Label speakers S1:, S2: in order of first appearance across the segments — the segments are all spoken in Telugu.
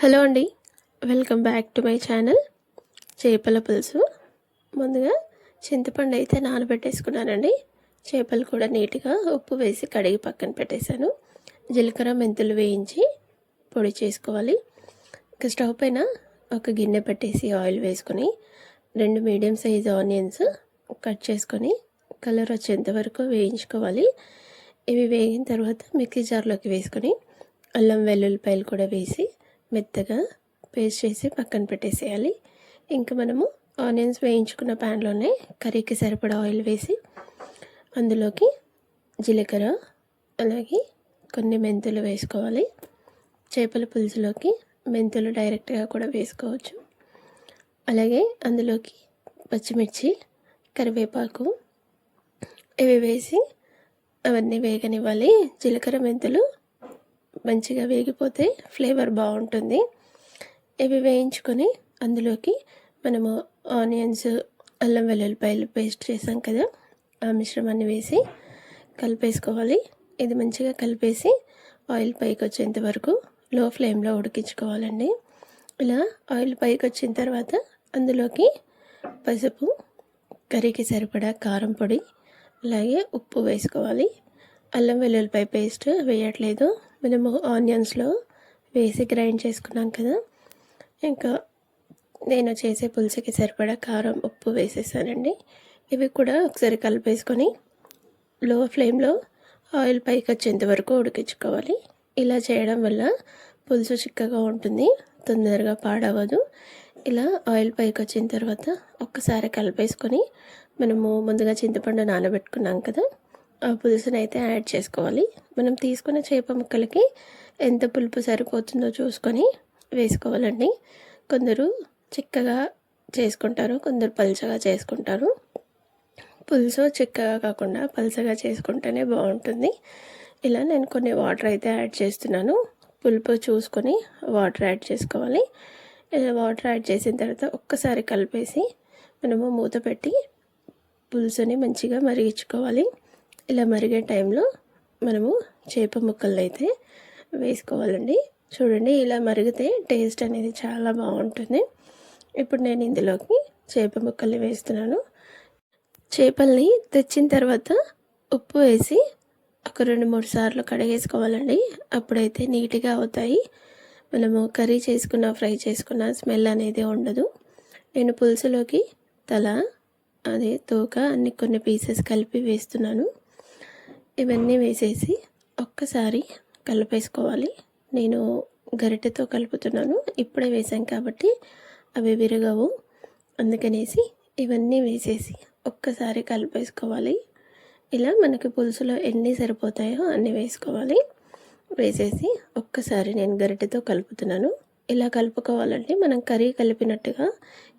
S1: హలో అండి, welcome back to my channel. చేపల పులుసు. ముందుగా చింతపండు అయితే నానబెట్టేసుకున్నానండి. చేపలు కూడా నీట్గా ఉప్పు వేసి కడిగి పక్కన పెట్టేశాను. జీలకర్ర మెంతులు వేయించి పొడి చేసుకోవాలి. ఇక స్టవ్ పైన ఒక గిన్నె పెట్టేసి ఆయిల్ వేసుకొని 2 మీడియం సైజ్ ఆనియన్స్ కట్ చేసుకొని కలర్ వచ్చేంత వరకు వేయించుకోవాలి. ఇవి వేగిన తర్వాత మిక్సీ జార్లోకి వేసుకొని అల్లం వెల్లుల్లిపాయలు కూడా వేసి మెత్తగా పేస్ట్ చేసి పక్కన పెట్టేసేయాలి. ఇంకా మనము ఆనియన్స్ వేయించుకున్న ప్యాన్లోనే కర్రీకి సరిపడా ఆయిల్ వేసి అందులోకి జీలకర్ర అలాగే కొన్ని మెంతులు వేసుకోవాలి. చేపల పులుసులోకి మెంతులు డైరెక్ట్గా కూడా వేసుకోవచ్చు. అలాగే అందులోకి పచ్చిమిర్చి, కరివేపాకు ఇవి వేసి అవన్నీ వేగనివ్వాలి. జీలకర్ర మెంతులు మంచిగా వేగిపోతే ఫ్లేవర్ బాగుంటుంది. ఇవి వేయించుకొని అందులోకి మనము ఆనియన్స్, అల్లం వెల్లుల్లిపాయలు పేస్ట్ చేసాం కదా, ఆ మిశ్రమాన్ని వేసి కలిపేసుకోవాలి. ఇది మంచిగా కలిపేసి ఆయిల్ పైకి వచ్చేంత వరకు లో ఫ్లేమ్లో ఉడికించుకోవాలండి. ఇలా ఆయిల్ పైకి వచ్చిన తర్వాత అందులోకి పసుపు, కర్రీకి సరిపడా కారం పొడి అలాగే ఉప్పు వేసుకోవాలి. అల్లం వెల్లుల్లిపాయ పేస్ట్ వేయట్లేదు, మనము ఆనియన్స్లో వేసి గ్రైండ్ చేసుకున్నాం కదా. ఇంకా నేను చేసే పులుసుకి సరిపడా కారం, ఉప్పు వేసేసానండి. ఇవి కూడా ఒకసారి కలిపేసుకొని లో ఫ్లేమ్లో ఆయిల్ పైకి వచ్చేంత వరకు ఉడికించుకోవాలి. ఇలా చేయడం వల్ల పులుసు చిక్కగా ఉంటుంది, తొందరగా పాడవదు. ఇలా ఆయిల్ పైకి వచ్చిన తర్వాత ఒక్కసారి కలిపేసుకొని మనము ముందుగా చింతపండు నానబెట్టుకున్నాం కదా, ఆ పులుసుని అయితే యాడ్ చేసుకోవాలి. మనం తీసుకున్న చేప ముక్కలకి ఎంత పులుపు సరిపోతుందో చూసుకొని వేసుకోవాలండి. కొందరు చిక్కగా చేసుకుంటారు, కొందరు పలుచగా చేసుకుంటారు. పులుసు చిక్కగా కాకుండా పలుచగా చేసుకుంటేనే బాగుంటుంది. ఇలా నేను కొన్ని వాటర్ అయితే యాడ్ చేస్తున్నాను. పులుపు చూసుకొని వాటర్ యాడ్ చేసుకోవాలి. ఇలా వాటర్ యాడ్ చేసిన తర్వాత ఒక్కసారి కలిపేసి మనము మూత పెట్టి పులుసుని మంచిగా మరిగించుకోవాలి. ఇలా మరిగే టైంలో మనము చేప ముక్కలు అయితే వేసుకోవాలండి. చూడండి, ఇలా మరిగితే టేస్ట్ అనేది చాలా బాగుంటుంది. ఇప్పుడు నేను ఇందులోకి చేప ముక్కల్ని వేస్తున్నాను. చేపల్ని తెచ్చిన తర్వాత ఉప్పు వేసి ఒక 2-3 సార్లు కడిగేసుకోవాలండి. అప్పుడైతే నీట్గా అవుతాయి. మనము కర్రీ చేసుకున్న, ఫ్రై చేసుకున్న స్మెల్ అనేది ఉండదు. నేను పులుసులోకి తల, అదే తోక అన్ని కొన్ని పీసెస్ కలిపి వేస్తున్నాను. ఇవన్నీ వేసేసి ఒక్కసారి కలిపేసుకోవాలి. నేను గరిటెతో కలుపుతున్నాను, ఇప్పుడే వేసాం కాబట్టి అవి విరగవు. అందుకనేసి ఇవన్నీ వేసేసి ఒక్కసారి కలిపేసుకోవాలి. ఇలా మనకి పులుసులో ఎన్ని సరిపోతాయో అన్నీ వేసుకోవాలి. వేసేసి ఒక్కసారి నేను గరిటెతో కలుపుతున్నాను. ఇలా కలుపుకోవాలంటే మనం కర్రీ కలిపినట్టుగా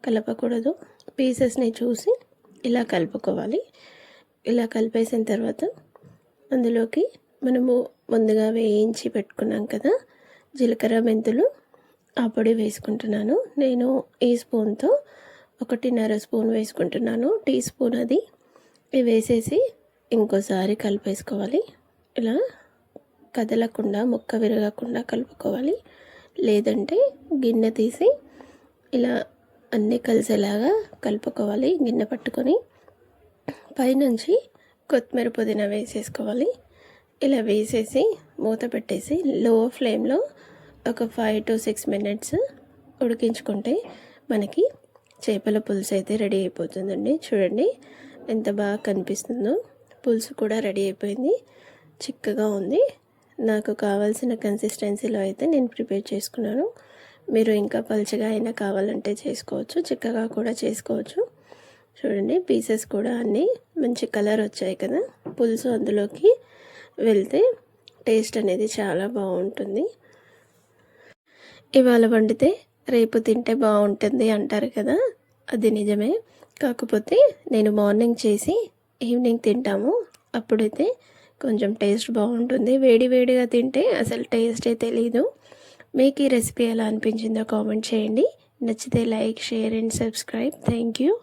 S1: కలపకూడదు. పీసెస్ని చూసి ఇలా కలుపుకోవాలి. ఇలా కలిపేసిన తర్వాత అందులోకి మనము ముందుగా వేయించి పెట్టుకున్నాం కదా జీలకర్ర మెంతులు, ఆ పొడి వేసుకుంటున్నాను. నేను ఈ స్పూన్తో 1.5 స్పూన్ వేసుకుంటున్నాను, టీ స్పూన్ అది. ఇవి వేసేసి ఇంకోసారి కలిపేసుకోవాలి. ఇలా కదలకుండా, ముక్క విరగకుండా కలుపుకోవాలి. లేదంటే గిన్నె తీసి ఇలా అన్నీ కలిసేలాగా కలుపుకోవాలి. గిన్నె పట్టుకొని పైనుంచి కొత్తిమీర, పుదీనా వేసేసుకోవాలి. ఇలా వేసేసి మూత పెట్టేసి లో ఫ్లేమ్లో ఒక 5 to 6 minutes ఉడికించుకుంటే మనకి చేపల పులుసు అయితే రెడీ అయిపోతుందండి. చూడండి ఎంత బాగా కనిపిస్తుందో. పులుసు కూడా రెడీ అయిపోయింది, చిక్కగా ఉంది. నాకు కావాల్సిన కన్సిస్టెన్సీలో అయితే నేను ప్రిపేర్ చేసుకున్నాను. మీరు ఇంకా పలుచగా అయినా కావాలంటే చేసుకోవచ్చు, చిక్కగా కూడా చేసుకోవచ్చు. చూడండి, పీసెస్ కూడా అన్నీ మంచి కలర్ వచ్చాయి కదా. పులుసు అందులోకి వెళ్తే టేస్ట్ అనేది చాలా బాగుంటుంది. ఇవాళ వండితే రేపు తింటే బాగుంటుంది అంటారు కదా, అది నిజమే. కాకపోతే నేను మార్నింగ్ చేసి ఈవినింగ్ తింటాము, అప్పుడైతే కొంచెం టేస్ట్ బాగుంటుంది. వేడి వేడిగా తింటే అసలు టేస్టే తెలీదు. మీకు ఈ రెసిపీ ఎలా అనిపించిందో కామెంట్ చేయండి. నచ్చితే like, share and subscribe. Thank you.